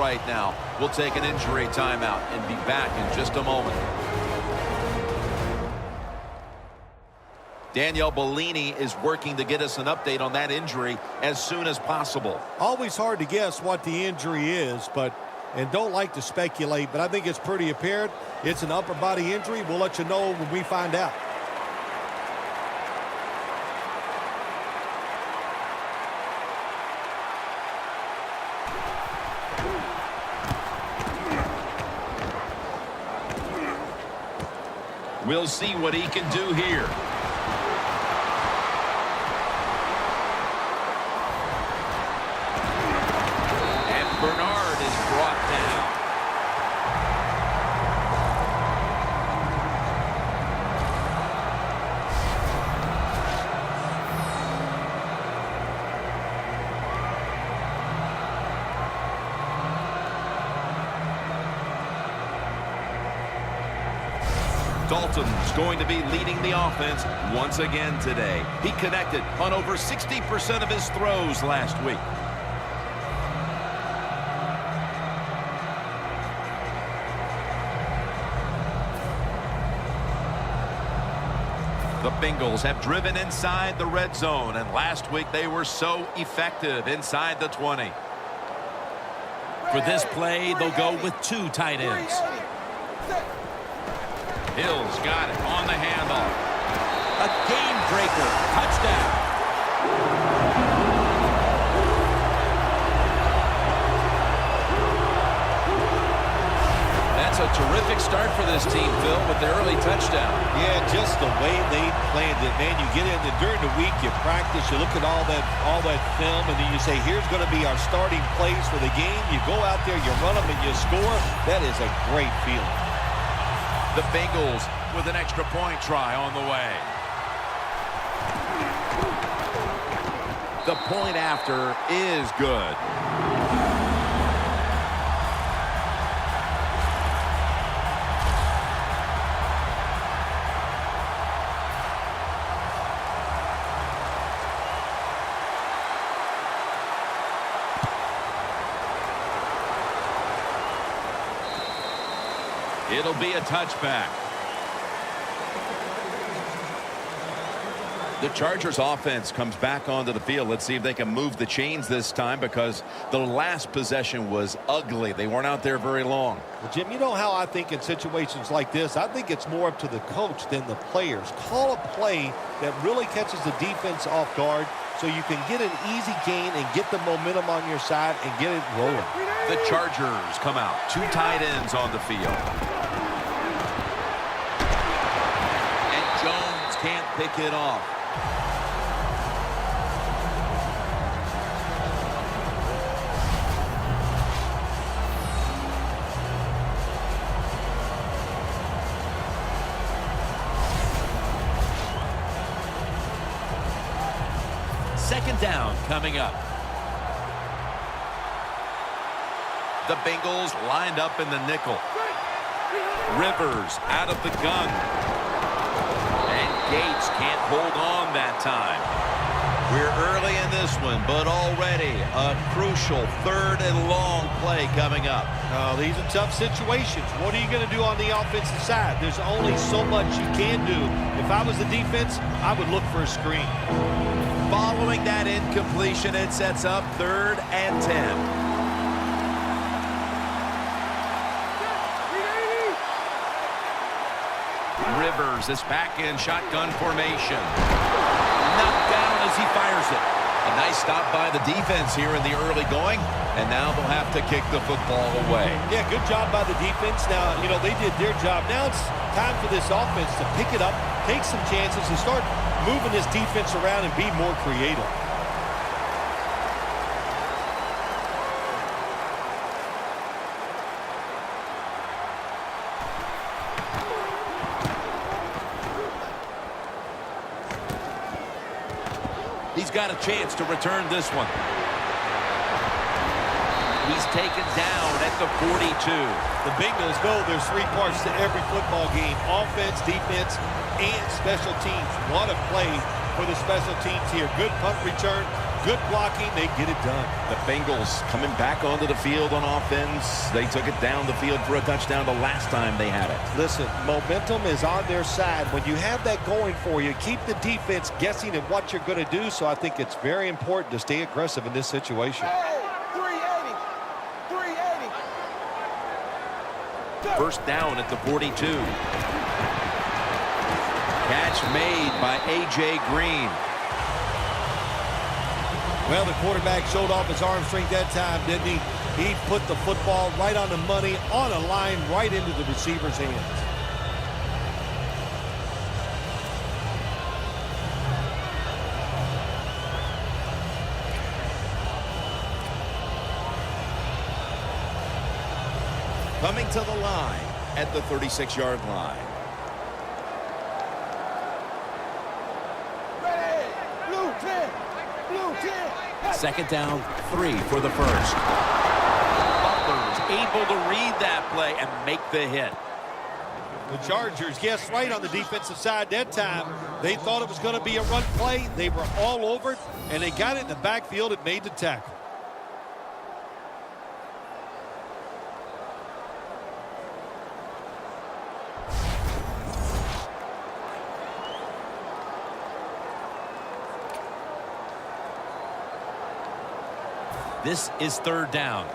right now. We'll take an injury timeout and be back in just a moment. Danielle Bellini is working to get us an update on that injury as soon as possible. Always hard to guess what the injury is, and don't like to speculate, but I think it's pretty apparent. It's an upper body injury. We'll let you know when we find out. We'll see what he can do here. Bernard is brought down. Dalton's going to be leading the offense once again today. He connected on over 60% of his throws last week. The Bengals have driven inside the red zone, and last week they were so effective inside the 20. For this play, they'll go with 2 tight ends. Hill's got it on the handoff. A game breaker. Touchdown. That's a terrific start for this team, Phil, with the early touchdown. Yeah, just the way they planned it, man. You get in there during the week, you practice, you look at all that film, and then you say, here's going to be our starting plays for the game. You go out there, you run them, and you score. That is a great feeling. The Bengals with an extra point try on the way. The point after is good. It'll be a touchback. The Chargers offense comes back onto the field. Let's see if they can move the chains this time, because the last possession was ugly. They weren't out there very long. Well, Jim, you know how I think in situations like this, I think it's more up to the coach than the players. Call a play that really catches the defense off guard so you can get an easy gain and get the momentum on your side and get it rolling. The Chargers come out. 2 tight ends on the field. And Jones can't pick it off. Second down coming up. The Bengals lined up in the nickel. Rivers out of the gun. And Gates can't hold on that time. We're early in this one, but already a crucial 3rd and long play coming up. Oh, these are tough situations. What are you going to do on the offensive side? There's only so much you can do. If I was the defense, I would look for a screen. Following that incompletion, it sets up 3rd and 10. Rivers is back in shotgun formation. Knocked down as he fires it. A nice stop by the defense here in the early going, and now they'll have to kick the football away. Yeah, good job by the defense. Now, you know, they did their job. Now it's time for this offense to pick it up, take some chances, and start moving this defense around and be more creative. He's got a chance to return this one. He's taken down at the 42. The Bengals know there's 3 parts to every football game: offense, defense, and special teams. What a play for the special teams here. Good punt return, Good blocking. They get it done. The Bengals coming back onto the field on offense. They took it down the field for a touchdown the last time they had it. Listen, momentum is on their side. When you have that going for you, keep the defense guessing at what you're going to do. So I think it's very important to stay aggressive in this situation. Hey, 380. 380. First down at the 42. Catch made by A.J. Green. Well, the quarterback showed off his arm strength that time, didn't he? He put the football right on the money, on a line, right into the receiver's hands. Coming to the line at the 36-yard line. Ready. Blue 10. Blue 10. Second down, 3 for the first. Butler's able to read that play and make the hit. The Chargers guessed right on the defensive side that time. They thought it was going to be a run play. They were all over it, and they got it in the backfield. It made the tackle. This is third down.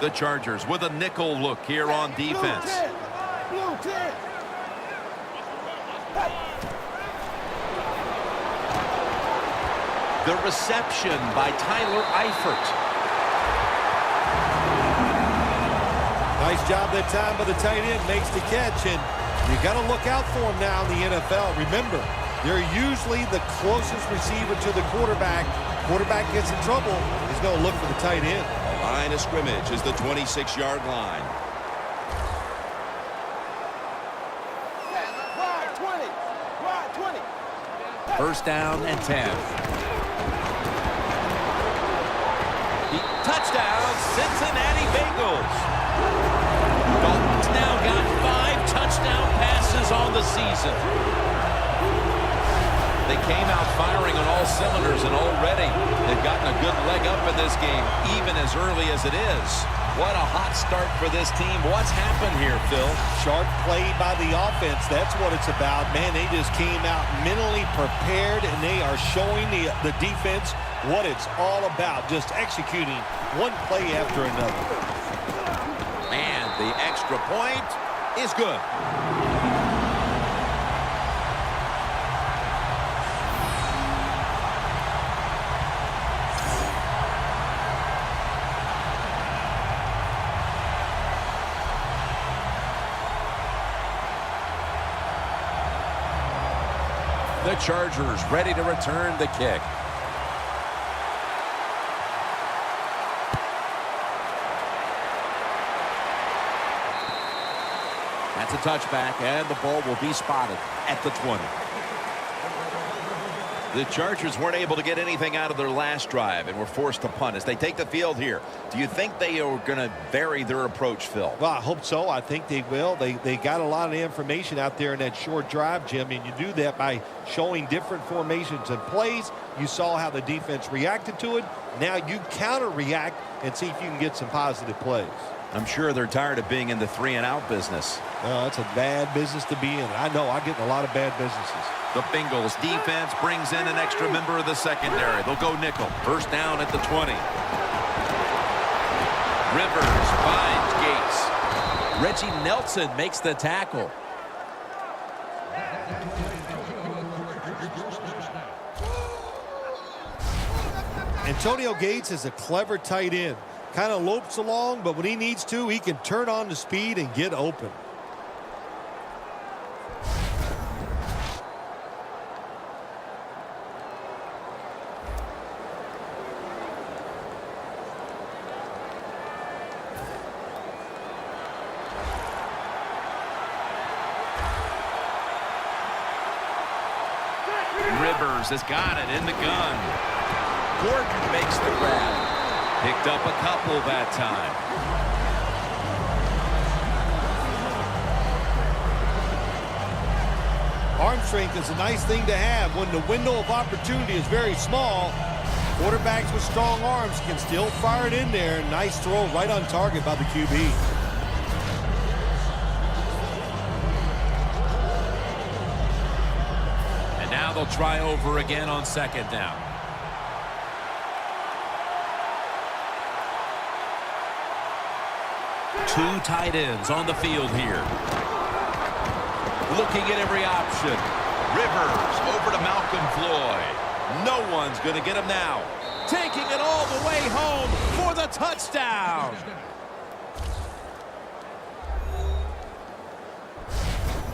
The Chargers with a nickel look here on defense. Blue 10. The reception by Tyler Eifert. Nice job that time by the tight end. Makes the catch, and you got to look out for him now in the NFL. Remember, they're usually the closest receiver to the quarterback. Quarterback gets in trouble, he's going to look for the tight end. The line of scrimmage is the 26-yard line. Wide 20. Wide 20. First down and 10. Touchdown, Cincinnati Bengals. Dalton's now got 5 touchdown passes on the season. They came out firing on all cylinders, and already they've gotten a good leg up in this game, even as early as it is. What a hot start for this team. What's happened here, Phil? Sharp play by the offense. That's what it's about. Man, they just came out mentally prepared, and they are showing the defense what it's all about, just executing one play after another. And the extra point is good. The Chargers ready to return the kick. That's a touchback, and the ball will be spotted at the 20. The Chargers weren't able to get anything out of their last drive and were forced to punt as they take the field here. Do you think they are going to vary their approach, Phil? Well, I hope so. I think they will. They got a lot of information out there in that short drive, Jim, and you do that by showing different formations and plays. You saw how the defense reacted to it. Now you counter-react and see if you can get some positive plays. I'm sure they're tired of being in the 3-and-out business. Well, that's a bad business to be in. I know. I get in a lot of bad businesses. The Bengals defense brings in an extra member of the secondary. They'll go nickel. First down at the 20. Rivers finds Gates. Reggie Nelson makes the tackle. Antonio Gates is a clever tight end. Kind of lopes along, but when he needs to, he can turn on the speed and get open. Rivers has got it in the gun. Gordon makes the grab. Picked up a couple that time. Arm strength is a nice thing to have when the window of opportunity is very small. Quarterbacks with strong arms can still fire it in there. Nice throw right on target by the QB. And now they'll try over again on second down. Two tight ends on the field here. Looking at every option. Rivers over to Malcolm Floyd. No one's going to get him now. Taking it all the way home for the touchdown.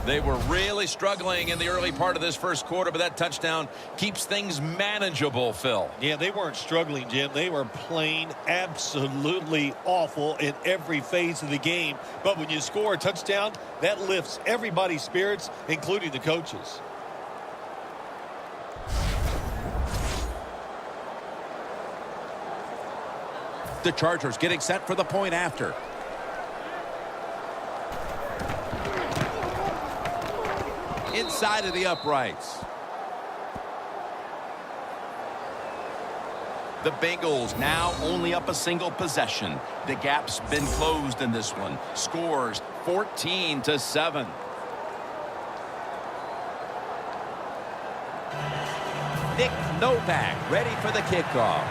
They were really struggling in the early part of this first quarter, but that touchdown keeps things manageable, Phil. Yeah, they weren't struggling, Jim. They were playing absolutely awful in every phase of the game. But when you score a touchdown, that lifts everybody's spirits, including the coaches. The Chargers getting set for the point after. Inside of the uprights. The Bengals now only up a single possession. The gap's been closed in this one. Scores 14-7. Nick Novak ready for the kickoff.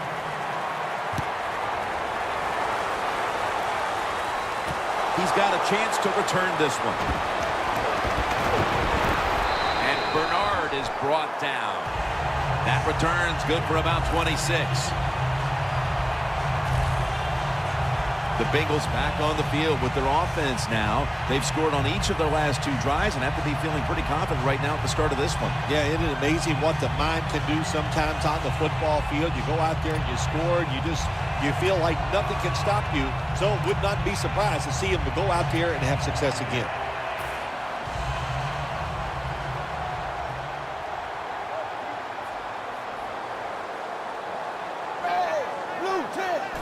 He's got a chance to return this one. Bernard is brought down. That return's good for about 26. The Bengals back on the field with their offense now. They've scored on each of their last two drives and have to be feeling pretty confident right now at the start of this one. Yeah, it is amazing what the mind can do sometimes on the football field. You go out there and you score and you feel like nothing can stop you. So would not be surprised to see him to go out there and have success again.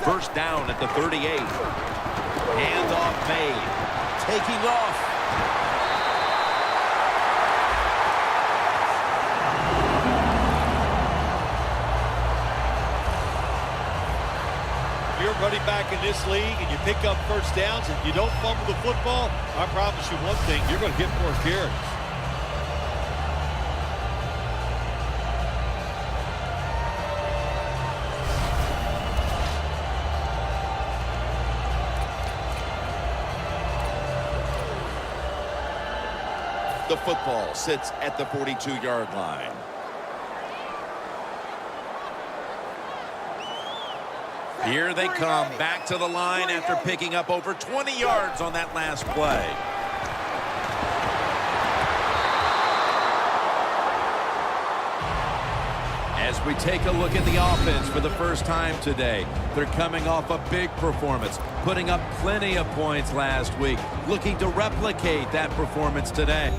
First down at the 38. Handoff made. Taking off. You're running back in this league and you pick up first downs and you don't fumble the football, I promise you one thing, you're going to get more carries. The football sits at the 42-yard line. Here they come back to the line after picking up over 20 yards on that last play. As we take a look at the offense for the first time today, they're coming off a big performance, putting up plenty of points last week, looking to replicate that performance today.